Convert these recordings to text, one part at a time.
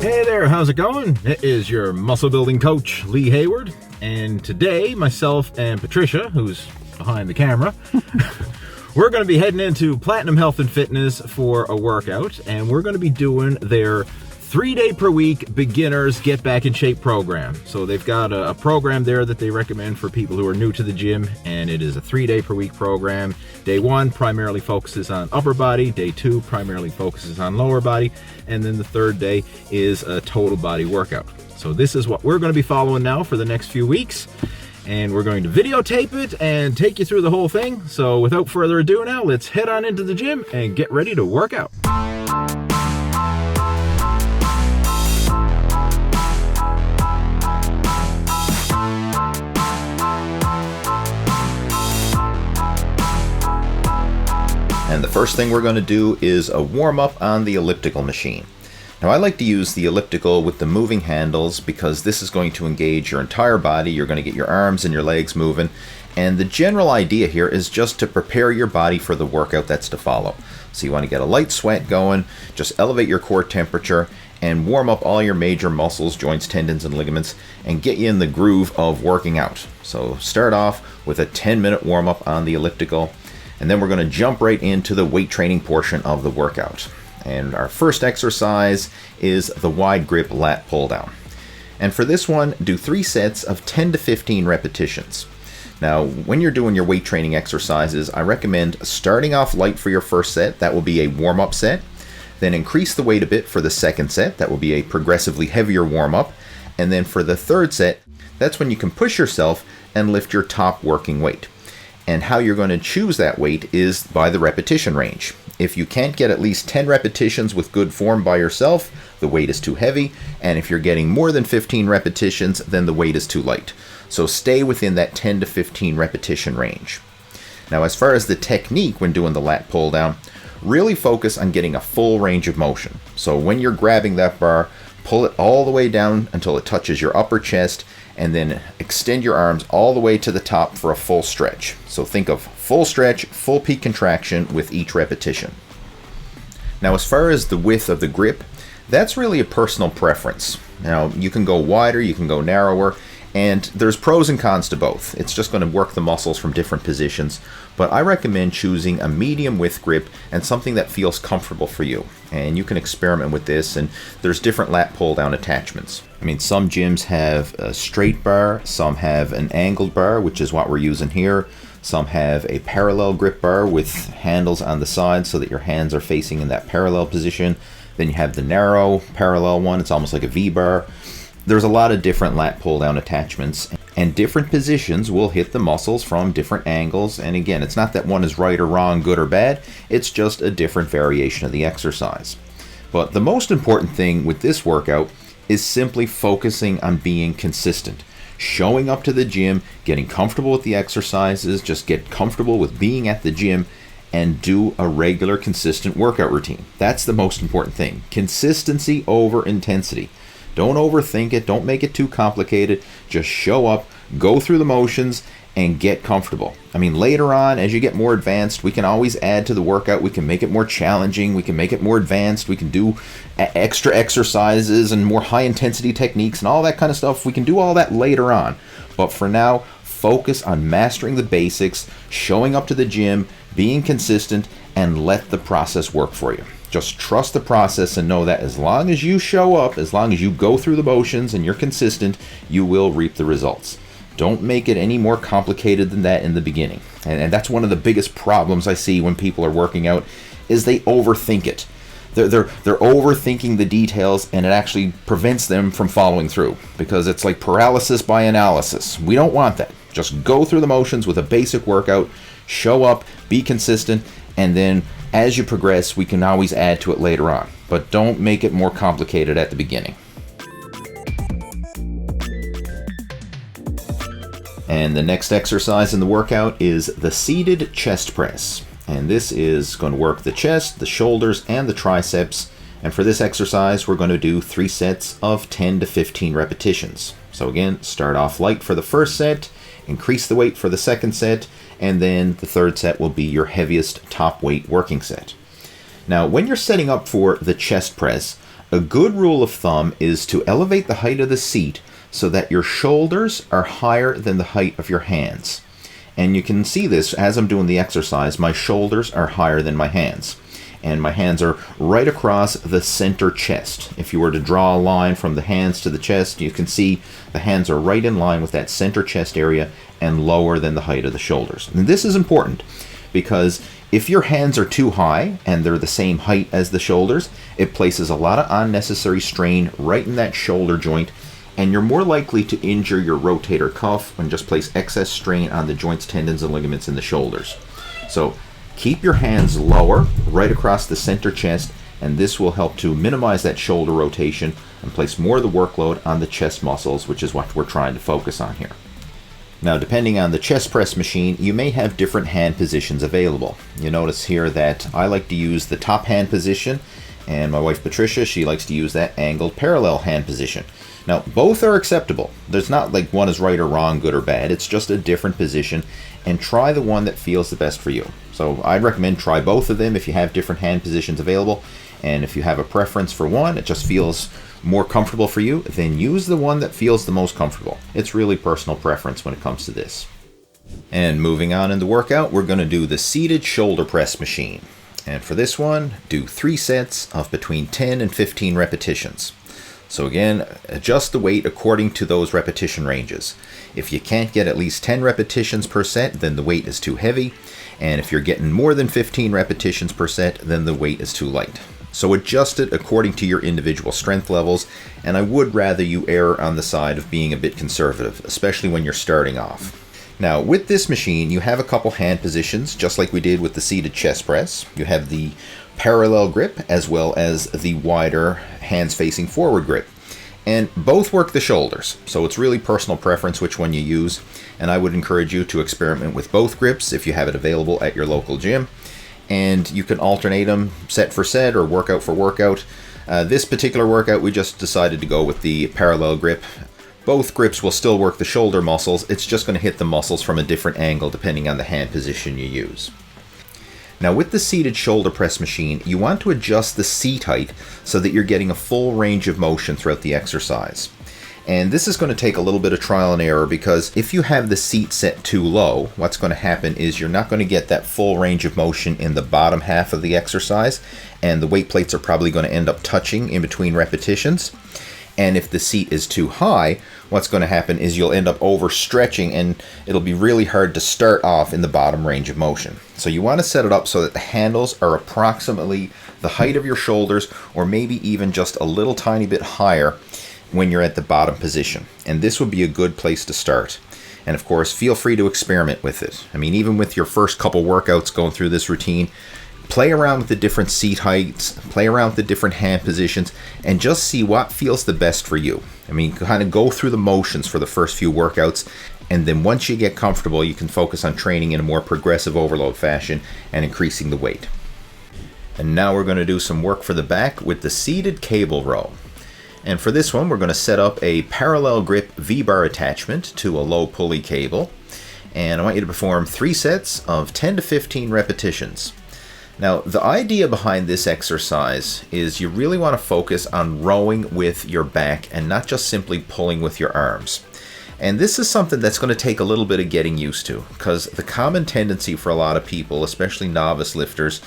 Hey there, how's it going? It is your muscle building coach, Lee Hayward, and today myself and Patricia, who's behind the camera, we're going to be heading into Platinum Health and Fitness for a workout, and we're going to be doing their 3-day per week beginners get back in shape program. So they've got a program there that they recommend for people who are new to the gym, and it is a 3-day per week program. Day 1 primarily focuses on upper body, day 2 primarily focuses on lower body, and then the 3rd day is a total body workout. So this is what we're going to be following now for the next few weeks, and we're going to videotape it and take you through the whole thing. So without further ado now, let's head on into the gym and get ready to work out. And the first thing we're going to do is a warm-up on the elliptical machine. Now I like to use the elliptical with the moving handles because this is going to engage your entire body. You're going to get your arms and your legs moving. And the general idea here is just to prepare your body for the workout that's to follow. So you want to get a light sweat going, just elevate your core temperature, and warm up all your major muscles, joints, tendons, and ligaments, and get you in the groove of working out. So start off with a 10-minute warm-up on the elliptical. And then we're going to jump right into the weight training portion of the workout. And our first exercise is the wide grip lat pull down. And for this one, do 3 sets of 10 to 15 repetitions. Now, when you're doing your weight training exercises, I recommend starting off light for your first set. That will be a warm-up set. Then increase the weight a bit for the second set. That will be a progressively heavier warm-up. And then for the third set, that's when you can push yourself and lift your top working weight. And how you're going to choose that weight is by the repetition range. If you can't get at least 10 repetitions with good form by yourself, the weight is too heavy. And if you're getting more than 15 repetitions, then the weight is too light. So stay within that 10 to 15 repetition range. Now, as far as the technique when doing the lat pull down, really focus on getting a full range of motion. So when you're grabbing that bar, pull it all the way down until it touches your upper chest, and then extend your arms all the way to the top for a full stretch. So think of full stretch, full peak contraction with each repetition. Now, as far as the width of the grip, that's really a personal preference. Now, you can go wider, you can go narrower, and there's pros and cons to both. It's just going to work the muscles from different positions, but I recommend choosing a medium width grip and something that feels comfortable for you. And you can experiment with this, and there's different lat pull down attachments. I mean, some gyms have a straight bar, some have an angled bar, which is what we're using here. Some have a parallel grip bar with handles on the side so that your hands are facing in that parallel position. Then you have the narrow parallel one. It's almost like a V-bar. There's a lot of different lat pull down attachments, and different positions will hit the muscles from different angles. And again, it's not that one is right or wrong, good or bad. It's just a different variation of the exercise. But the most important thing with this workout is simply focusing on being consistent. Showing up to the gym, getting comfortable with the exercises, just get comfortable with being at the gym, and do a regular, consistent workout routine. That's the most important thing. Consistency over intensity. Don't overthink it. Don't make it too complicated. Just show up, go through the motions, and get comfortable. I mean, later on, as you get more advanced, we can always add to the workout. We can make it more challenging. We can make it more advanced. We can do extra exercises and more high-intensity techniques and all that kind of stuff. We can do all that later on. But for now, focus on mastering the basics, showing up to the gym, being consistent, and let the process work for you. Just trust the process and know that as long as you show up, as long as you go through the motions and you're consistent, you will reap the results. Don't make it any more complicated than that in the beginning. And that's one of the biggest problems I see when people are working out is they overthink it. They're overthinking the details, and it actually prevents them from following through because it's like paralysis by analysis. We don't want that. Just go through the motions with a basic workout, show up, be consistent, and then as you progress, we can always add to it later on. But don't make it more complicated at the beginning. And the next exercise in the workout is the seated chest press. And this is going to work the chest, the shoulders, and the triceps. And for this exercise, we're going to do 3 sets of 10 to 15 repetitions. So again, start off light for the first set, increase the weight for the second set, and then the third set will be your heaviest top weight working set. Now, when you're setting up for the chest press, A good rule of thumb is to elevate the height of the seat so that your shoulders are higher than the height of your hands. And you can see this as I'm doing the exercise. My shoulders are higher than my hands. And my hands are right across the center chest. If you were to draw a line from the hands to the chest, you can see the hands are right in line with that center chest area and lower than the height of the shoulders. And this is important because if your hands are too high and they're the same height as the shoulders, it places a lot of unnecessary strain right in that shoulder joint, and you're more likely to injure your rotator cuff and just place excess strain on the joints, tendons, and ligaments in the shoulders. So keep your hands lower, right across the center chest, and this will help to minimize that shoulder rotation and place more of the workload on the chest muscles, which is what we're trying to focus on here. Now, depending on the chest press machine, you may have different hand positions available. You notice here that I like to use the top hand position, and my wife Patricia, she likes to use that angled parallel hand position. Now, both are acceptable. There's not like one is right or wrong, good or bad. It's just a different position, and try the one that feels the best for you. So I'd recommend try both of them if you have different hand positions available, and if you have a preference for one, it just feels more comfortable for you, then use the one that feels the most comfortable. It's really personal preference when it comes to this. And moving on in the workout, we're going to do the seated shoulder press machine. And for this one, do 3 sets of between 10 and 15 repetitions. So again, adjust the weight according to those repetition ranges. If you can't get at least 10 repetitions per set, then the weight is too heavy. And if you're getting more than 15 repetitions per set, then the weight is too light. So adjust it according to your individual strength levels, and I would rather you err on the side of being a bit conservative, especially when you're starting off. Now, with this machine, you have a couple hand positions, just like we did with the seated chest press. You have the parallel grip, as well as the wider hands facing forward grip. And both work the shoulders, so it's really personal preference which one you use, and I would encourage you to experiment with both grips if you have it available at your local gym. And you can alternate them set for set or workout for workout. This particular workout, we just decided to go with the parallel grip. Both grips will still work the shoulder muscles. It's just going to hit the muscles from a different angle depending on the hand position you use. Now, with the seated shoulder press machine, you want to adjust the seat height so that you're getting a full range of motion throughout the exercise. And this is going to take a little bit of trial and error, because if you have the seat set too low, what's going to happen is you're not going to get that full range of motion in the bottom half of the exercise, and the weight plates are probably going to end up touching in between repetitions. And if the seat is too high, what's going to happen is you'll end up overstretching, and it'll be really hard to start off in the bottom range of motion. So you want to set it up so that the handles are approximately the height of your shoulders, or maybe even just a little tiny bit higher when you're at the bottom position. And this would be a good place to start. And of course, feel free to experiment with it. I mean, even with your first couple workouts going through this routine, play around with the different seat heights, play around with the different hand positions, and just see what feels the best for you. I mean, kind of go through the motions for the first few workouts, and then once you get comfortable, you can focus on training in a more progressive overload fashion and increasing the weight. And now we're going to do some work for the back with the seated cable row. And for this one, we're going to set up a parallel grip V-bar attachment to a low pulley cable. And I want you to perform 3 sets of 10 to 15 repetitions. Now, the idea behind this exercise is you really want to focus on rowing with your back and not just simply pulling with your arms. And this is something that's going to take a little bit of getting used to, because the common tendency for a lot of people, especially novice lifters,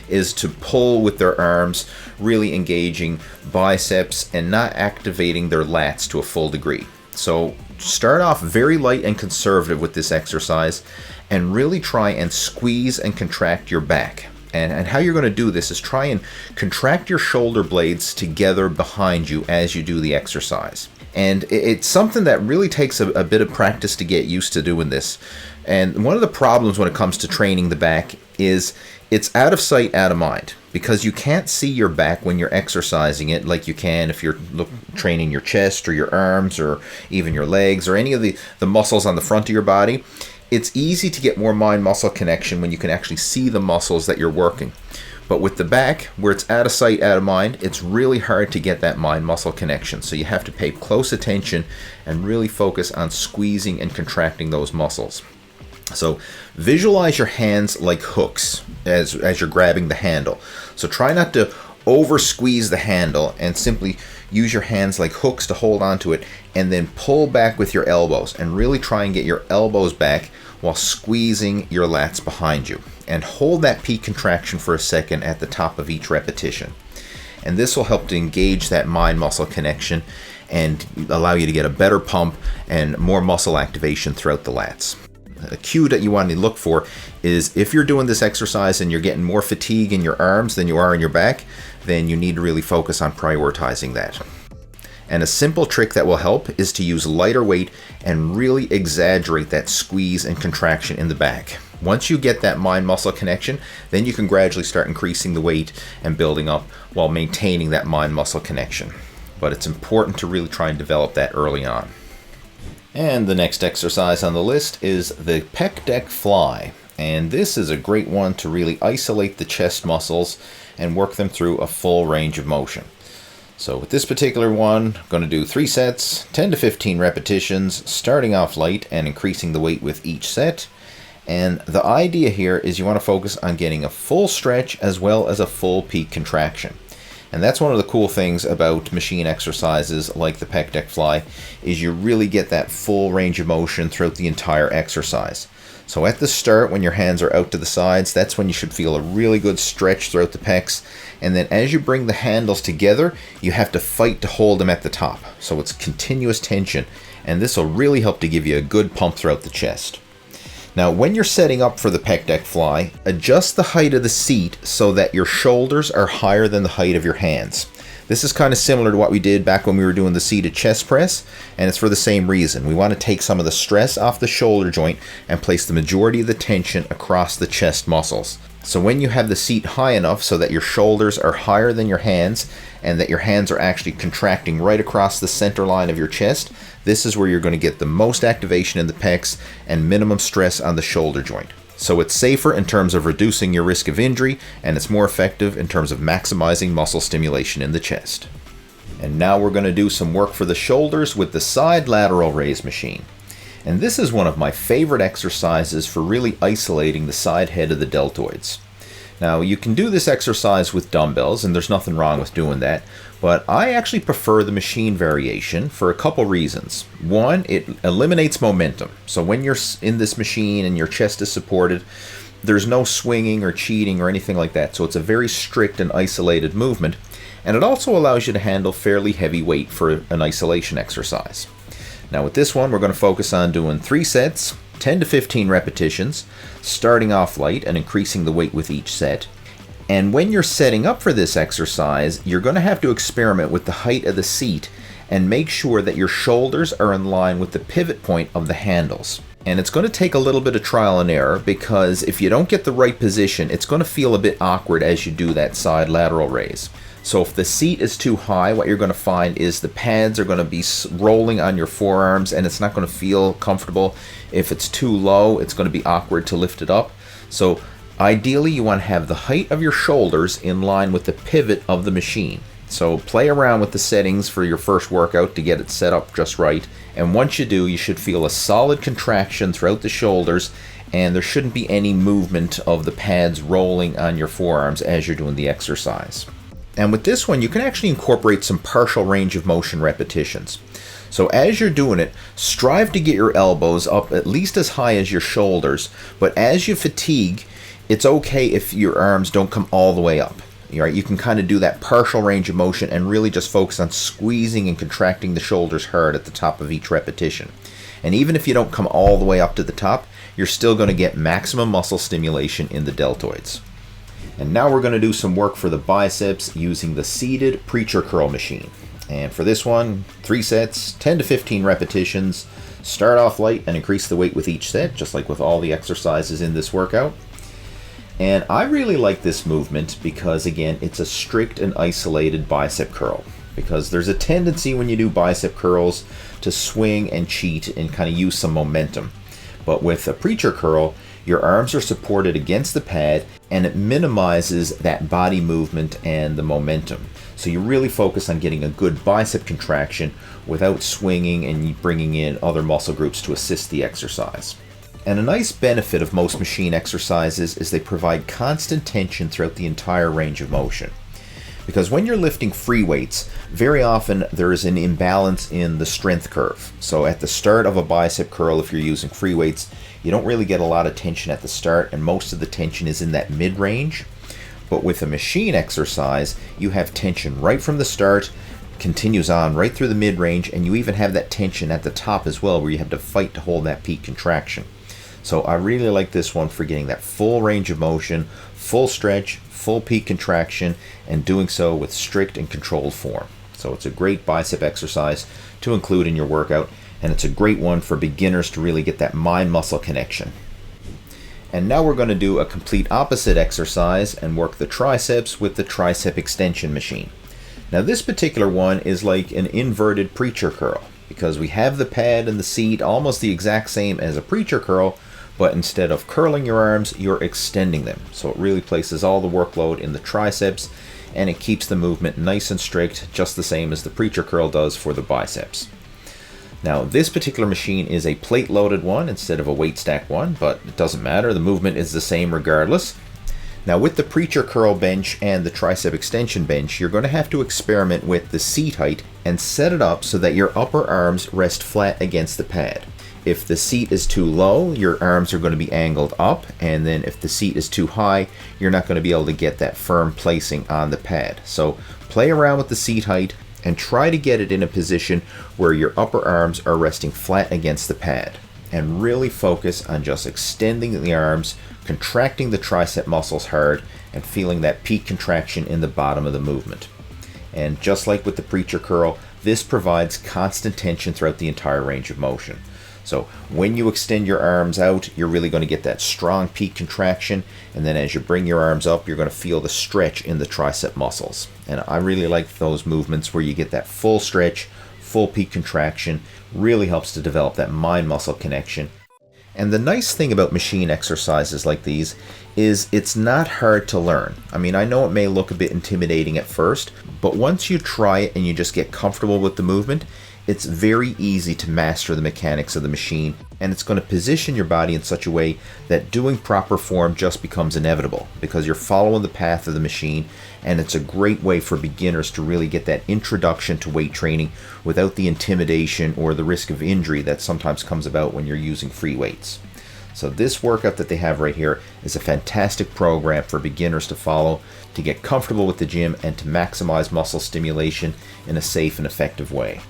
is to pull with their arms, really engaging biceps and not activating their lats to a full degree. So start off very light and conservative with this exercise, and really try and squeeze and contract your back. And how you're going to do this is try and contract your shoulder blades together behind you as you do the exercise. And it's something that really takes a bit of practice to get used to doing this. And one of the problems when it comes to training the back is it's out of sight, out of mind, because you can't see your back when you're exercising it like you can if you're training your chest or your arms or even your legs or any of the muscles on the front of your body. It's easy to get more mind-muscle connection when you can actually see the muscles that you're working. But with the back, where it's out of sight, out of mind, it's really hard to get that mind-muscle connection. So you have to pay close attention and really focus on squeezing and contracting those muscles. So visualize your hands like hooks as you're grabbing the handle. So try not to over squeeze the handle and simply use your hands like hooks to hold onto it, and then pull back with your elbows and really try and get your elbows back while squeezing your lats behind you. And hold that peak contraction for a second at the top of each repetition. And this will help to engage that mind-muscle connection and allow you to get a better pump and more muscle activation throughout the lats. A cue that you want to look for is if you're doing this exercise and you're getting more fatigue in your arms than you are in your back, then you need to really focus on prioritizing that. And a simple trick that will help is to use lighter weight and really exaggerate that squeeze and contraction in the back. Once you get that mind-muscle connection, then you can gradually start increasing the weight and building up while maintaining that mind-muscle connection. But it's important to really try and develop that early on. And the next exercise on the list is the Pec Deck Fly. And this is a great one to really isolate the chest muscles and work them through a full range of motion. So with this particular one, I'm going to do 3 sets, 10 to 15 repetitions, starting off light and increasing the weight with each set. And the idea here is you want to focus on getting a full stretch as well as a full peak contraction. And that's one of the cool things about machine exercises like the Pec Deck Fly, is you really get that full range of motion throughout the entire exercise. So at the start, when your hands are out to the sides, that's when you should feel a really good stretch throughout the pecs. And then as you bring the handles together, you have to fight to hold them at the top. So it's continuous tension, and this will really help to give you a good pump throughout the chest. Now, when you're setting up for the Pec Deck Fly, adjust the height of the seat so that your shoulders are higher than the height of your hands. This is kind of similar to what we did back when we were doing the seated chest press, and it's for the same reason. We want to take some of the stress off the shoulder joint and place the majority of the tension across the chest muscles. So when you have the seat high enough so that your shoulders are higher than your hands and that your hands are actually contracting right across the center line of your chest, this is where you're going to get the most activation in the pecs and minimum stress on the shoulder joint. So it's safer in terms of reducing your risk of injury, and it's more effective in terms of maximizing muscle stimulation in the chest. And now we're going to do some work for the shoulders with the side lateral raise machine. And this is one of my favorite exercises for really isolating the side head of the deltoids. Now, you can do this exercise with dumbbells, and there's nothing wrong with doing that, but I actually prefer the machine variation for a couple reasons. One, it eliminates momentum. So when you're in this machine and your chest is supported, there's no swinging or cheating or anything like that. So it's a very strict and isolated movement, and it also allows you to handle fairly heavy weight for an isolation exercise. Now with this one, we're going to focus on doing 3 sets, 10 to 15 repetitions, starting off light and increasing the weight with each set. And when you're setting up for this exercise, you're going to have to experiment with the height of the seat and make sure that your shoulders are in line with the pivot point of the handles. And it's going to take a little bit of trial and error, because if you don't get the right position, it's going to feel a bit awkward as you do that side lateral raise. So if the seat is too high, what you're going to find is the pads are going to be rolling on your forearms and it's not going to feel comfortable. If it's too low, it's going to be awkward to lift it up. So ideally, you want to have the height of your shoulders in line with the pivot of the machine. So play around with the settings for your first workout to get it set up just right. And once you do, you should feel a solid contraction throughout the shoulders, and there shouldn't be any movement of the pads rolling on your forearms as you're doing the exercise. And with this one, you can actually incorporate some partial range of motion repetitions. So as you're doing it, strive to get your elbows up at least as high as your shoulders, but as you fatigue, it's okay if your arms don't come all the way up. Right? You can kind of do that partial range of motion and really just focus on squeezing and contracting the shoulders hard at the top of each repetition. And even if you don't come all the way up to the top, you're still going to get maximum muscle stimulation in the deltoids. And now we're going to do some work for the biceps using the seated preacher curl machine. And for this one, 3 sets, 10 to 15 repetitions. Start off light and increase the weight with each set, just like with all the exercises in this workout. And I really like this movement because, again, it's a strict and isolated bicep curl. Because there's a tendency when you do bicep curls to swing and cheat and kind of use some momentum. But with a preacher curl, your arms are supported against the pad and it minimizes that body movement and the momentum. So you really focus on getting a good bicep contraction without swinging and bringing in other muscle groups to assist the exercise. And a nice benefit of most machine exercises is they provide constant tension throughout the entire range of motion. Because when you're lifting free weights, very often there is an imbalance in the strength curve. So at the start of a bicep curl, if you're using free weights, you don't really get a lot of tension at the start, and most of the tension is in that mid-range. But with a machine exercise, you have tension right from the start, continues on right through the mid-range, and you even have that tension at the top as well, where you have to fight to hold that peak contraction. So I really like this one for getting that full range of motion, full stretch, full peak contraction, and doing so with strict and controlled form. So it's a great bicep exercise to include in your workout, and it's a great one for beginners to really get that mind-muscle connection. And now we're going to do a complete opposite exercise and work the triceps with the tricep extension machine. Now this particular one is like an inverted preacher curl, because we have the pad and the seat almost the exact same as a preacher curl, but instead of curling your arms, you're extending them. So it really places all the workload in the triceps, and it keeps the movement nice and strict, just the same as the preacher curl does for the biceps. Now this particular machine is a plate loaded one instead of a weight stack one, but it doesn't matter, the movement is the same regardless. Now with the preacher curl bench and the tricep extension bench, you're going to have to experiment with the seat height and set it up so that your upper arms rest flat against the pad. If the seat is too low, your arms are going to be angled up, and then if the seat is too high, you're not going to be able to get that firm placing on the pad. So play around with the seat height and try to get it in a position where your upper arms are resting flat against the pad. And really focus on just extending the arms, contracting the tricep muscles hard, and feeling that peak contraction in the bottom of the movement. And just like with the preacher curl, this provides constant tension throughout the entire range of motion. So when you extend your arms out, you're really going to get that strong peak contraction, and then as you bring your arms up, you're going to feel the stretch in the tricep muscles. And I really like those movements where you get that full stretch, full peak contraction. Really helps to develop that mind-muscle connection. And the nice thing about machine exercises like these is it's not hard to learn. I mean, I know it may look a bit intimidating at first, but once you try it and you just get comfortable with the movement, it's very easy to master the mechanics of the machine, and it's going to position your body in such a way that doing proper form just becomes inevitable because you're following the path of the machine, and it's a great way for beginners to really get that introduction to weight training without the intimidation or the risk of injury that sometimes comes about when you're using free weights. So this workout that they have right here is a fantastic program for beginners to follow, to get comfortable with the gym and to maximize muscle stimulation in a safe and effective way.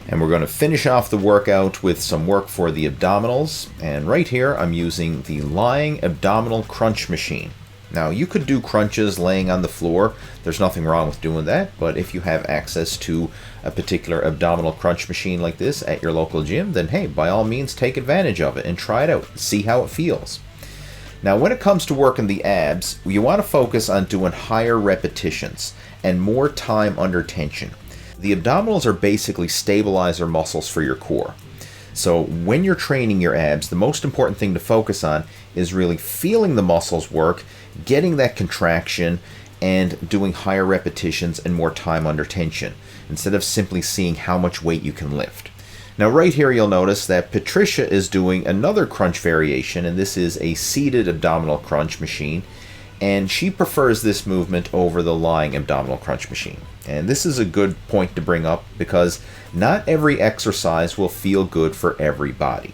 And we're going to finish off the workout with some work for the abdominals. And right here I'm using the lying abdominal crunch machine. Now you could do crunches laying on the floor. There's nothing wrong with doing that. But if you have access to a particular abdominal crunch machine like this at your local gym, then hey, by all means take advantage of it and try it out. See how it feels. Now when it comes to working the abs, you want to focus on doing higher repetitions and more time under tension. The abdominals are basically stabilizer muscles for your core. So when you're training your abs, the most important thing to focus on is really feeling the muscles work, getting that contraction, and doing higher repetitions and more time under tension, instead of simply seeing how much weight you can lift. Now right here you'll notice that Patricia is doing another crunch variation, and this is a seated abdominal crunch machine, and she prefers this movement over the lying abdominal crunch machine. And this is a good point to bring up because not every exercise will feel good for every body.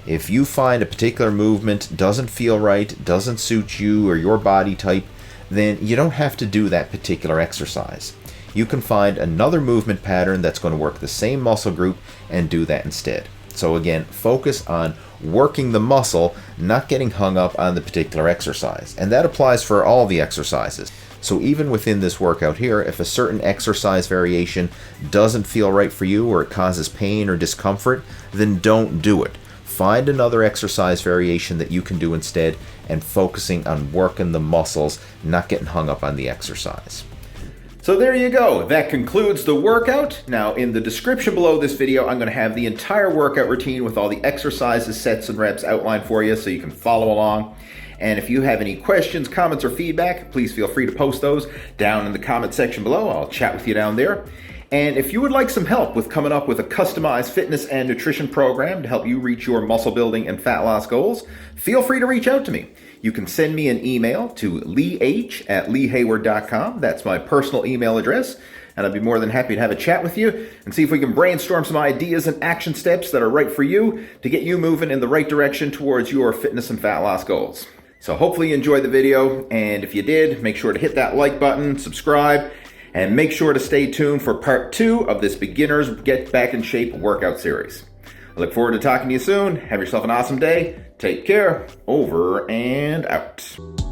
If you find a particular movement doesn't feel right, doesn't suit you or your body type, then you don't have to do that particular exercise. You can find another movement pattern that's going to work the same muscle group and do that instead. So again, focus on working the muscle, not getting hung up on the particular exercise. And that applies for all the exercises. So even within this workout here, if a certain exercise variation doesn't feel right for you or it causes pain or discomfort, then don't do it. Find another exercise variation that you can do instead, and focusing on working the muscles, not getting hung up on the exercise. So there you go. That concludes the workout. Now in the description below this video, I'm going to have the entire workout routine with all the exercises, sets, and reps outlined for you so you can follow along. And if you have any questions, comments, or feedback, please feel free to post those down in the comment section below. I'll chat with you down there. And if you would like some help with coming up with a customized fitness and nutrition program to help you reach your muscle building and fat loss goals, feel free to reach out to me. you can send me an email to leeh@leehayward.com. That's my personal email address. And I'd be more than happy to have a chat with you and see if we can brainstorm some ideas and action steps that are right for you to get you moving in the right direction towards your fitness and fat loss goals. So hopefully you enjoyed the video, and if you did, make sure to hit that like button, subscribe, and make sure to stay tuned for part 2 of this Beginners Get Back in Shape workout series. I look forward to talking to you soon. Have yourself an awesome day. Take care. Over and out.